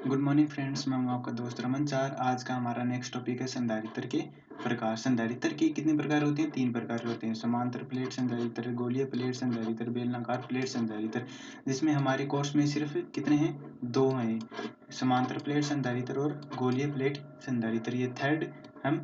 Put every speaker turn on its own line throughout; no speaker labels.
Good morning friends, मैं हूं आपका दोस्त रमन चार। आज का हमारा नेक्स्ट टॉपिक है संधारित्र के प्रकार। संधारित्र के कितने प्रकार होते हैं? 3 प्रकार होते हैं। समांतर प्लेट संधारित्र, गोलीय प्लेट संधारित्र, बेलनाकार प्लेट संधारित्र। जिसमें हमारे कोर्स में सिर्फ कितने हैं? 2 हैं, समांतर प्लेट संधारित्र और गोलीय प्लेट संधारित्र। ये थर्ड हम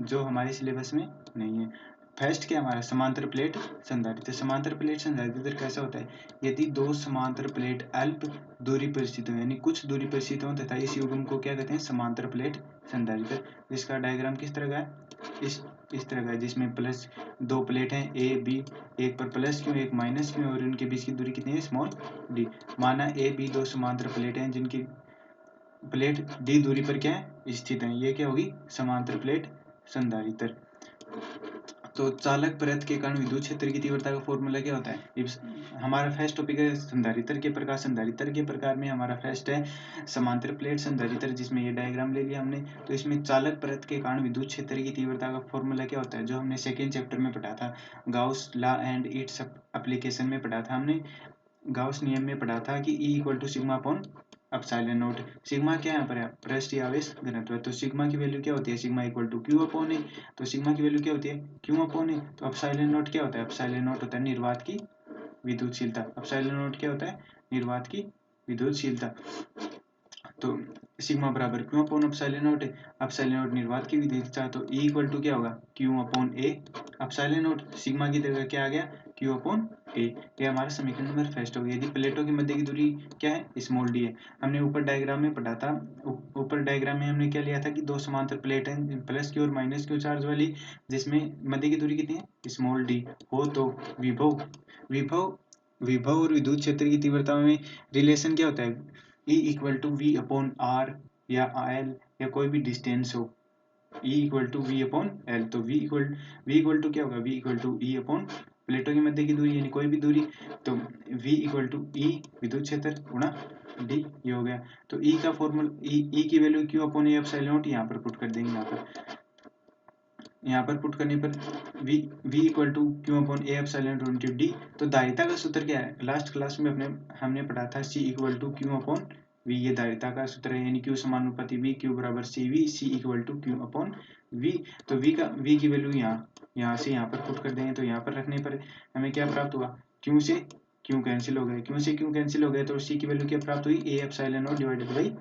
जो हमारे सिलेबस में नहीं है। फर्स्ट क्या हमारा समांतर प्लेट संधारित्र। समांतर प्लेट संधारित्र कैसा होता है? यदि दो समांतर प्लेट अल्प दूरी पर स्थित हो, यानी कुछ दूरी पर स्थित हो, तथा इस युग्म को क्या कहते हैं? समांतर प्लेट संधारित्र। जिसका डायग्राम किस तरह का है? इस तरह का है, जिसमें प्लस 2 प्लेट हैं ए बी, एक पर प्लस क्यों एक माइनस क्यों, और उनके बीच की दूरी कितनी है? Small D. माना ए बी दो समांतर प्लेट हैं जिनकी प्लेट डी दूरी पर क्या है? स्थित है। ये क्या होगी? समांतर प्लेट संधारित्र। तो चालक परत के कारण विद्युत क्षेत्र की तीव्रता का फॉर्मूला क्या होता है? हमारा फर्स्ट टॉपिक है संधारित्र के प्रकार। संधारित्र के प्रकार में हमारा फर्स्ट है समांतर प्लेट संधारित्र, जिसमें ये डायग्राम ले लिया हमने। तो इसमें चालक परत के कारण विद्युत क्षेत्र की तीव्रता का फॉर्मूला क्या होता है? जो हमने सेकेंड चैप्टर में पढ़ा था, Gauss law and its application में पढ़ा था हमने। गाउस नियम में पढ़ा था कि E equal to sigma upon epsilon naught. Sigma क्या यहाँ पर है? पृष्ठीय आवेश घनत्व है। तो सिग्मा की वैल्यू क्या होती है? Sigma equal to Q upon A. तो सिग्मा की वैल्यू क्या होती है? Q upon A. तो एप्सिलॉन नॉट क्या होता है? एप्सिलॉन नॉट होता है निर्वात की विद्युतशीलता। एप्सिलॉन नॉट क्या होता है? निर्वात की विद्युतशीलता। तो सिग्मा बराबर क्यू अपॉन एप्सिलॉन नॉट है। एप्सिलॉन नॉट निर्वात की विद्युतशीलता, तो E इक्वल टू क्या होगा? क्यू अपॉन ए एप्सिलॉन नॉट। सिग्मा की जगह क्या आ गया? क्यू अपॉन ए। ये हमारा समीकरण नंबर फर्स्ट हो गया। यदि प्लेटों के मध्य की दूरी क्या है? स्मॉल डी है। हमने ऊपर डायग्राम में पढ़ा था, ऊपर डायग्राम में हमने क्या लिया था कि दो समांतर प्लेट हैं प्लस क्यू और माइनस क्यू चार्ज वाली, जिसमें मध्य की दूरी कितनी है? स्मॉल डी हो तो विभव विभव विभव और विद्युत क्षेत्र की तीव्रता में रिलेशन क्या होता है? E equal to V upon R या एल, या कोई भी डिस्टेंस हो, E equal to V upon l. तो V इक्वल टू क्या होगा? V equal to E upon प्लेटों के मध्य की दूरी, यानी कोई भी दूरी। तो V इक्वल टू E विद्युत क्षेत्र गुणा D, ये हो गया। तो E का फॉर्मूला, E की value Q upon A epsilon not यहाँ पर पुट कर देंगे। यहाँ पर पुट करने पर V equal to Q upon A epsilon naught into D। तो धारिता का सूत्र क्या है? लास्ट क्लास में हमने पढ़ा था C equal to Q upon V। ये धारिता का सूत्र है, यानी Q समानुपाती V, Q बराबर CV, C equal to Q upon V। तो V की वैल्यू यहाँ से यहाँ पर पुट कर देंगे। तो यहाँ पर रखने पर हमें क्या प्राप्त हुआ? Q से Q कैंसिल हो गए, Q से Q कैंसिल हो गए, तो C की वैल्यू क्या प्राप्त हुई? A epsilon naught divided by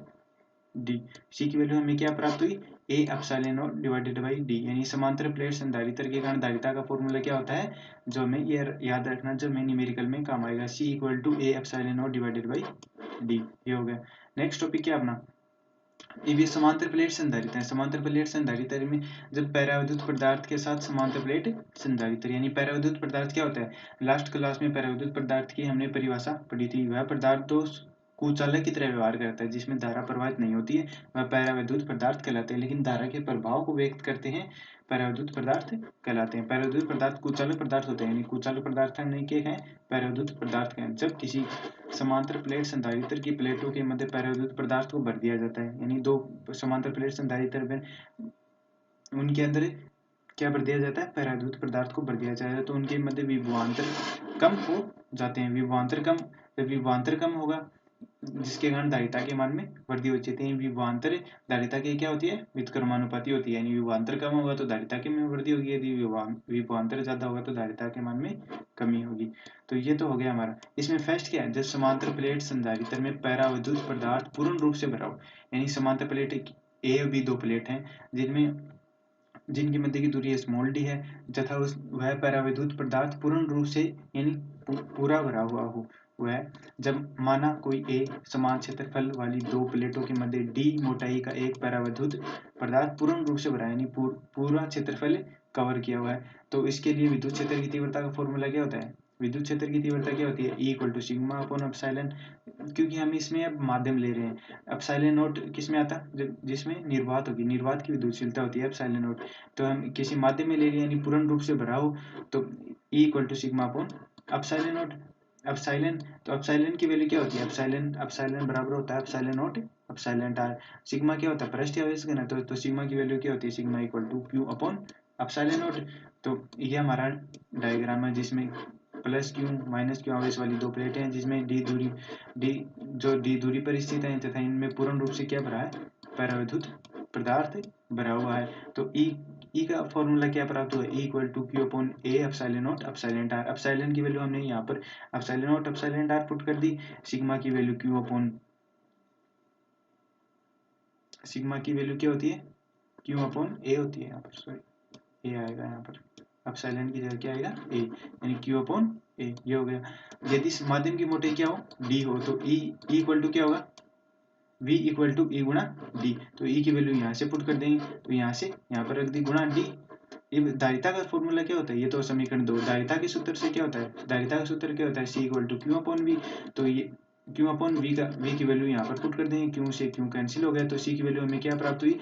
D. C की वैल्यू हमें क्या प्राप्त हुई? A epsilon naught divided by D. यानी समांतर प्लेट संधारित्र के कारण धारिता का फॉर्मूला क्या होता है? जो हमें ये याद रखना, जो हमें न्यूमेरिकल में काम आएगा। C equal to A epsilon naught divided by D. ये हो गया। नेक्स्ट टॉपिक क्या अपना? ये समांतर प्लेट संधारित्र है। समांतर प्लेट संधारित्र में जब पैराविद्युत पदार्थ के साथ समांतर प्लेट संधारित्र, यानी पैराविद्युत पदार्थ क्या होता है? लास्ट क्लास में पैराविद्युत पदार्थ की हमने परिभाषा पढ़ी थी। वह पदार्थ तो कुचालक की तरह व्यवहार करता है, जिसमें धारा प्रवाहित नहीं होती है, वह पैराविद्युत पदार्थ कहलाते हैं। लेकिन धारा के प्रभाव को व्यक्त करते हैं पैराविद्युत पदार्थ कहलाते हैं। पैराविद्युत पदार्थ कुचालक पदार्थ होते हैं, यानी कुचालक पदार्थ नहीं के हैं, पैराविद्युत पदार्थ के हैं। जब किसी समांतर प्लेट संधारित्र की प्लेटों के मध्य पैराविद्युत पदार्थ को भर दिया जाता है, यानी दो समांतर प्लेट संधारित्र में उनके अंदर क्या भर दिया जाता है? पैराविद्युत पदार्थ को भर दिया जाता है, तो उनके मध्य विभवांतर कम हो जाते हैं। विभवांतर कम, जब विभवांतर कम होगा, जिसके कारण धारिता के मान में वृद्धि हो जाती है। विभवांतर धारिता की क्या होती है? व्युत्क्रमानुपाती होती है, यानी विभवांतर कम होगा तो धारिता के में वृद्धि होगी, यदि विभवांतर ज्यादा होगा तो धारिता के मान में कमी होगी। तो ये तो हो गया हमारा। इसमें फर्स्ट क्या है? जब समांतर प्लेट संधारित्र में पैराविद्युत पदार्थ पूर्ण रूप से भरा हो, यानी समांतर प्लेट ए और बी दो प्लेट हैं जिनकी मध्य की दूरी स्मॉल डी है, तथा वह पैराविद्युत पदार्थ पूर्ण रूप से यानी पूरा भरा हुआ हो। वह जब माना कोई ए समान क्षेत्रफल वाली दो प्लेटों के मध्य डी मोटाई का एक पैराविद्युत पदार्थ पूर्ण रूप से भरा है, यानी पूरा क्षेत्रफल कवर किया हुआ है, तो इसके लिए विद्युत क्षेत्र की तीव्रता का फॉर्मूला क्या होता है? विद्युत क्षेत्र की तीव्रता क्या होती है? E equal to sigma upon epsilon. क्योंकि हम इसमें अब माध्यम ले रहे हैं, एप्सिलॉन नोट किस में आता? जिसमें निर्वात होगी, निर्वात की विद्युतशीलता होती है एप्सिलॉन नोट। तो हम किसी माध्यम में ले लिए, यानी पूर्ण रूप से भरा हो, तो E equal to sigma upon epsilon naught. Epsilon, तो एप्सिलॉन की वैल्यू क्या होती है? एप्सिलॉन बराबर होता है epsilon naught epsilon r. Sigma क्या होता है? पृष्ठीय आवेश घनत्व। तो सिग्मा की वैल्यू क्या होती है? Sigma equal to Q upon epsilon naught. तो ये हमारा डायग्राम है, जिसमें प्लस क्यू माइनस क्यू आवेश वाली दो प्लेटें हैं जिसमें डी दूरी पर स्थित है तथा इनमें पूर्ण रूप से क्या भरा है, परावैद्युत पदार्थ भरा हुआ है। तो ई का फॉर्मूला क्या प्राप्त हुआ, E equal to Q upon A epsilon naught epsilon r. Epsilon की वैल्यू हमने यहाँ पर epsilon naught epsilon r put कर दी, सिग्मा की वैल्यू क्यू अपॉन, सिग्मा की वैल्यू क्या होती है, क्यू अपॉन ए होती है, यहाँ पर सॉरी ए आएगा, यहाँ पर एप्सिलॉन की जगह क्या आएगा ए, यानी क्यू अपॉन ए, ये हो गया। यदि माध्यम की मोटाई क्या हो, डी हो, तो ई इक्वल टू क्या होगा, v इक्वल टू ई गुणा डी। तो ई की वैल्यू यहाँ से पुट कर देंगे, तो यहाँ से यहाँ पर रख दी गुणा डी। ये धारिता का फॉर्मूला क्या होता है, ये तो समीकरण 2, धारिता के सूत्र से क्या होता है, धारिता का सूत्र क्या होता है, C equal to Q upon V. तो ये क्यू अपॉन वी का वी की वैल्यू यहाँ पर पुट कर देंगे, क्यू से क्यू कैंसिल हो गया, तो सी की वैल्यू हमें क्या प्राप्त हुई,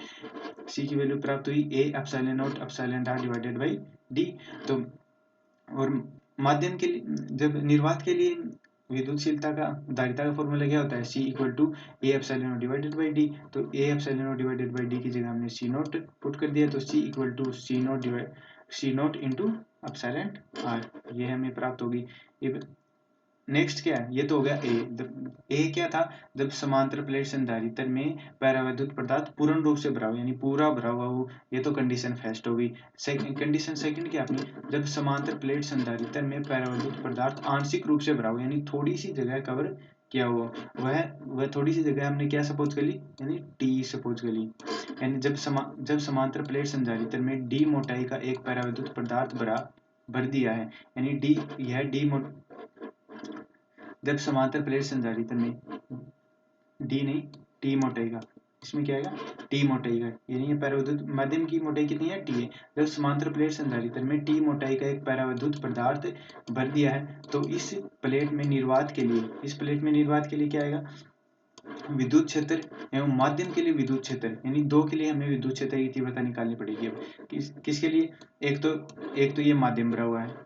सी की वैल्यू प्राप्त हुई A epsilon naught epsilon r divided by D. तो और माध्यम के लिए, जब निर्वात के लिए विद्युतशीलता का धारिता का फॉर्मूला क्या होता है, C equal to A epsilon naught divided by D. तो A epsilon naught divided by D की जगह हमने सी नॉट पुट कर दिया, तो C equal to C naught into epsilon are, ये हमें प्राप्त होगी। नेक्स्ट क्या है, ये तो हो गया ए क्या था, जब समांतर प्लेट संधारित्र में परावैद्युत पदार्थ पूर्ण रूप से भरा हो, यानी पूरा भरा हुआ हो, ये तो कंडीशन फर्स्ट होगी। कंडीशन सेकंड क्या अपनी, जब समांतर प्लेट संधारित्र में परावैद्युत पदार्थ आंशिक रूप से भरा हो, यानी थोड़ी सी जगह कवर किया हुआ, वह थोड़ी सी जगह हमने क्या सपोज कर ली, यानी टी सपोज कर ली। यानी जब समांतर प्लेट संधारित्र में डी मोटाई का एक परावैद्युत पदार्थ भर दिया है, यानी डी, यह डी जब समांतर प्लेट संधारित्र में डी नहीं टी मोटाई का, इसमें क्या आएगा, टी मोटाई का, यानी ये परावैद्युत माध्यम की मोटाई कितनी है, टी है। जब समांतर प्लेट संधारित्र में टी मोटाई का एक परावैद्युत पदार्थ भर दिया है, तो इस प्लेट में निर्वात के लिए क्या आएगा, विद्युत क्षेत्र एवं माध्यम के लिए विद्युत क्षेत्र, यानी दो के लिए हमें विद्युत क्षेत्र की तीव्रता निकालनी पड़ेगी। अब किसके लिए, एक तो ये माध्यम भरा हुआ है,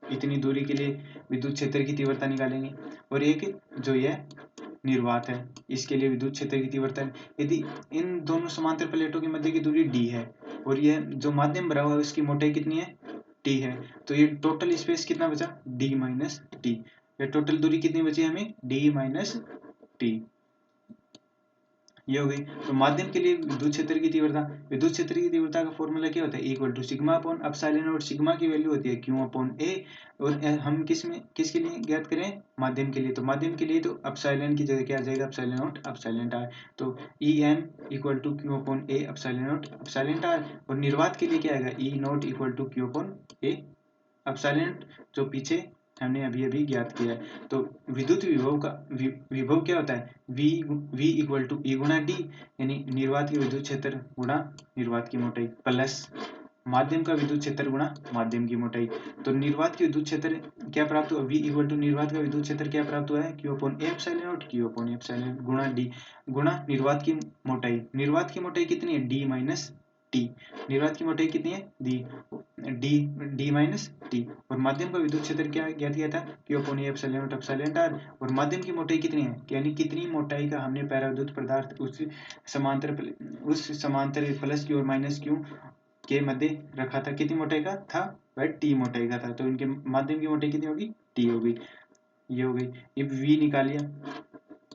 इतनी दूरी के लिए विद्युत क्षेत्र की तीव्रता निकालेंगे, और एक जो यह निर्वात है, इसके लिए विद्युत क्षेत्र की तीव्रता। यदि इन दोनों समांतर प्लेटों के मध्य की दूरी d है और यह जो माध्यम भरा हुआ है उसकी मोटाई कितनी है, t है, तो ये टोटल स्पेस कितना बचा, d माइनस टी। ये टोटल दूरी कितनी बची हमें, d माइनस टी, ये हो गई। तो माध्यम के लिए विद्युत क्षेत्र की तीव्रता का फॉर्मूला क्या होता है, equal to sigma upon epsilon, और सिग्मा की वैल्यू होती है क्यू अपॉन ए, और हम किसके लिए ज्ञात करें, माध्यम के लिए। तो माध्यम के लिए तो एप्सिलॉन की जगह क्या आ जाएगा, एप्सिलॉन नॉट एप्सिलॉन आर। तो E M equal to Q upon A epsilon naught epsilon are, और निर्वात के लिए क्या आएगा, E naught equal to Q upon A epsilon, जो पीछे हमने अभी ज्ञात किया है। तो विद्युत विभव क्या होता है, v इक्वल टू ई गुणा डी, यानी निर्वात की विद्युत क्षेत्र गुणा निर्वात की मोटाई प्लस माध्यम का विद्युत क्षेत्र गुणा माध्यम की मोटाई। तो निर्वात की विद्युत क्षेत्र क्या प्राप्त हुआ, v इक्वल टू निर्वात का विद्युत क्षेत्र क्या प्राप्त हुआ है, Q upon A epsilon not, Q upon A epsilon गुणा डी, गुणा निर्वात की मोटाई कितनी है, d माइनस टी। निर्वात की मोटाई कितनी है, डी माइनस टी, और माध्यम का विद्युत क्षेत्र क्या ज्ञात किया था, Q upon A epsilon naught epsilon are, और माध्यम की मोटाई कितनी है, यानी कितनी मोटाई का हमने परावैद्युत पदार्थ उस समांतर प्लस क्यू और माइनस क्यू के मध्य रखा था, कितनी मोटाई का था, वह टी मोटाई का था। तो इनके माध्यम की मोटाई कितनी होगी, टी होगी, ये हो गई। ये वी निकाल लिया,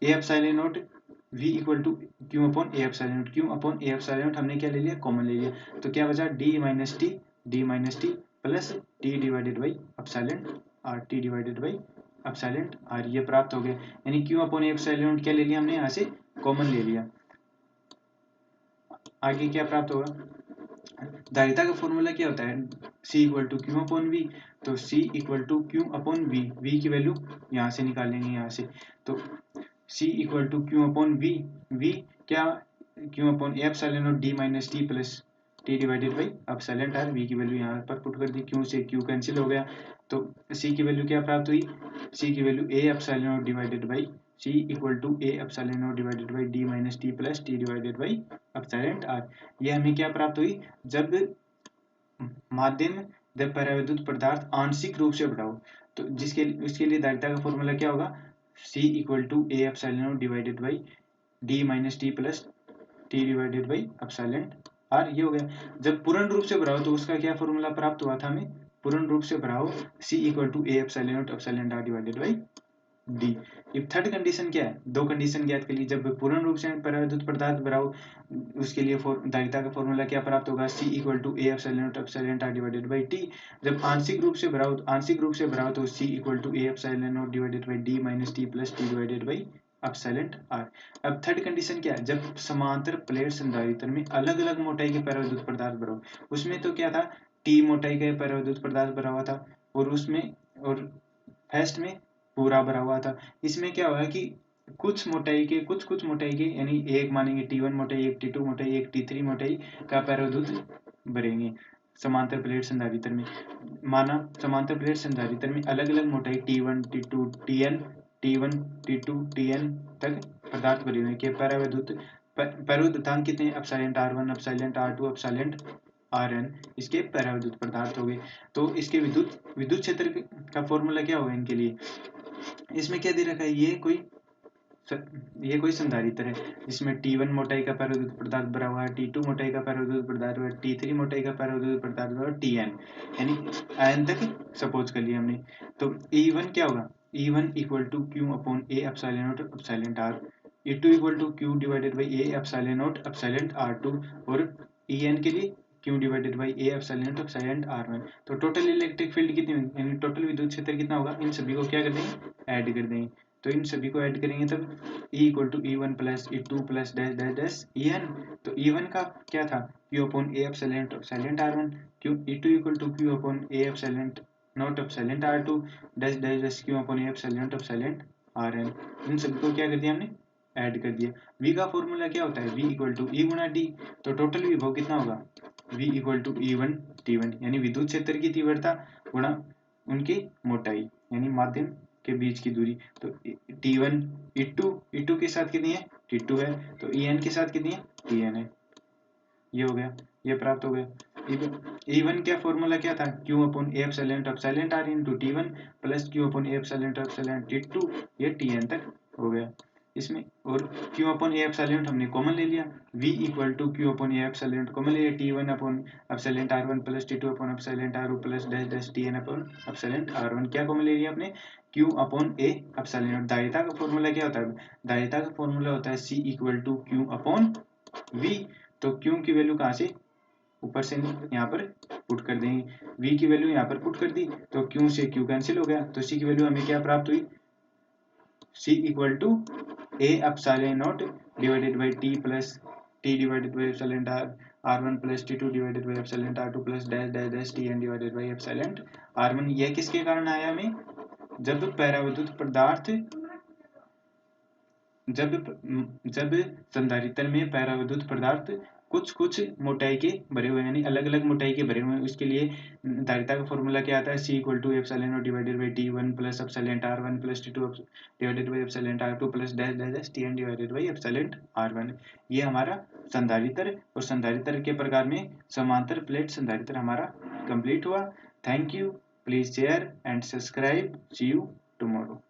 A epsilon naught v equal to Q upon A epsilon naught हमने क्या ले लिया, कॉमन ले लिया, तो क्या बचा, d minus T plus T divided by epsilon are, ये प्राप्त हो गया। यानी क्यू अपॉन ए एप्सिलॉन नॉट क्या ले लिया हमने, यहाँ से कॉमन ले लिया। आगे क्या प्राप्त होगा, धारिता का फॉर्मूला क्या होता है, C equal to Q upon V. तो C equal to Q upon V की वैल्यू यहाँ से निकालेंगे, यहाँ से तो C equal to Q upon V क्या, Q upon epsilon naught D minus T plus T divided by epsilon R, V की वैल्यू यहाँ पर पुट कर दी, क्यू से क्यू कैंसिल हो गया, तो C की वैल्यू क्या प्राप्त हुई, C की value A epsilon naught divided by C equal to A epsilon naught divided by d minus T plus T divided by epsilon are. ये हमें क्या प्राप्त हुई, जब माध्यम जब परावैद्युत पदार्थ आंशिक रूप से भरा हो, तो उसके लिए धारिता का फॉर्मूला क्या होगा, C equal to A epsilon naught divided by d minus T plus T divided by epsilon are, ये हो गया। जब पूर्ण रूप से भरा हो तो उसका क्या फॉर्मूला प्राप्त हुआ था हमें, पूर्ण रूप से भरा हो C equal to A epsilon naught epsilon r divided by d. अब थर्ड कंडीशन क्या है, दो कंडीशन ज्ञात के लिए जब पूर्ण रूप से परावैद्युत पदार्थ भरा हो उसके लिए धारिता का फॉर्मूला क्या प्राप्त होगा, C equal to A epsilon naught epsilon r divided by t. जब आंशिक रूप से भरा हो तो C equal to A epsilon naught divided by d minus T plus T divided by epsilon r. अब थर्ड कंडीशन क्या है, जब समांतर प्लेट संधारित्र में अलग अलग मोटाई के परावैद्युत पदार्थ भरा हो, उसमें तो क्या था, टी मोटाई का परावैद्युत पदार्थ भरा हुआ था और उसमें और फर्स्ट में पूरा भरा हुआ था। इसमें क्या हुआ कि कुछ मोटाई के यानी एक मानेंगे T1 मोटाई, एक T2 मोटाई, एक T3 मोटाई का परावैद्युत भरेंगे समांतर प्लेट संधारित्र में। माना समांतर प्लेट संधारित्र में अलग अलग मोटाई T1 T2 Tn T1 T2 Tn तक पदार्थ भरे हुए के परावैद्युतांक कितने, epsilon R1 epsilon R2 epsilon Rn इसके परावैद्युत पदार्थ हो गए। तो इसके विद्युत क्षेत्र का फॉर्मूला क्या होगा इनके लिए, इसमें क्या दे रखा है, ये कोई संधारित्र है जिसमें T1 मोटाई का परावैद्युत पदार्थ भरा हुआ है, T2 मोटाई का परावैद्युत पदार्थ है, T3 मोटाई का परावैद्युत पदार्थ है, Tn यानी आयन तक सपोज कर लिया हमने। तो E1 क्या होगा, E1 equal to Q upon A epsilon naught epsilon r, E2 equal to Q divided by A epsilon naught epsilon R2 और En के लिए Q divided by A epsilon naught epsilon R1। तो total electric field कितनी होगी, यानी total विद्युत क्षेत्र कितना होगा, इन सभी को क्या कर देंगे, ऐड कर देंगे। तो इन सभी को ऐड करेंगे तब E equal to E1 plus E2 plus dash dash dash En। तो E1 का क्या था, Q upon A epsilon epsilon R1, E2 equal to Q upon A epsilon naught epsilon R2 dash dash dash Q upon A epsilon epsilon Rn। इन सभी को क्या कर दिया हमने, ऐड कर दिया। V का फॉर्मूला क्या होता है, V इक्वल टू E गुना D। तो टोटल विभव कितना होगा, V equal to E1 T1 यानी विद्युत क्षेत्र की तीव्रता गुणा उनकी मोटाई यानी माध्यम के बीच की दूरी। तो T1 E2 के साथ कितनी है, T2 है, तो En के साथ कितनी है, Tn है। ये हो गया, ये प्राप्त हो गया। E1 क्या फॉर्मूला क्या था, Q अपॉन ए epsilon epsilon R into T1 plus Q upon ए एप्सिलॉन एप्सिलॉन T2, ये Tn तक हो गया इसमें। और Q अपॉन ए एप्सिलॉन हमने कॉमन ले लिया, V equal to Q upon A epsilon common ले लिया, T1 upon epsilon R1 plus T2 upon epsilon R2 plus dash dash Tn upon epsilon R1 क्या कॉमन ले लिया आपने, Q अपॉन ए एप्सिलॉन। धारिता का फॉर्मूला क्या होता है, धारिता का फॉर्मूला होता है C equal to Q upon V। तो Q की वैल्यू कहाँ से, ऊपर से यहाँ पर पुट कर देंगे, V की वैल्यू यहाँ पर पुट कर दी तो Q से Q कैंसिल हो गया, तो C की वैल्यू हमें क्या प्राप्त हुई, C equal to A epsilon naught divided by T plus T divided by epsilon R1 plus T2 divided by epsilon R2 plus dash dash dash Tn divided by epsilon R1। यह किसके कारण आया हमें, जब परावैद्युत पदार्थ जब संधारित्र में परावैद्युत पदार्थ कुछ मोटाई के भरे हुए यानी अलग अलग मोटाई के भरे हुए हैं, उसके लिए धारिता का फॉर्मूला क्या आता है, C equal to epsilon naught divided by T1 plus epsilon R1 plus T2 divided by epsilon R2 plus dash dash dash Tn divided by epsilon R1। ये हमारा संधारित्र और संधारित्र के प्रकार में समांतर प्लेट संधारित्र हमारा कंप्लीट हुआ। Thank you, please share and subscribe, see you tomorrow.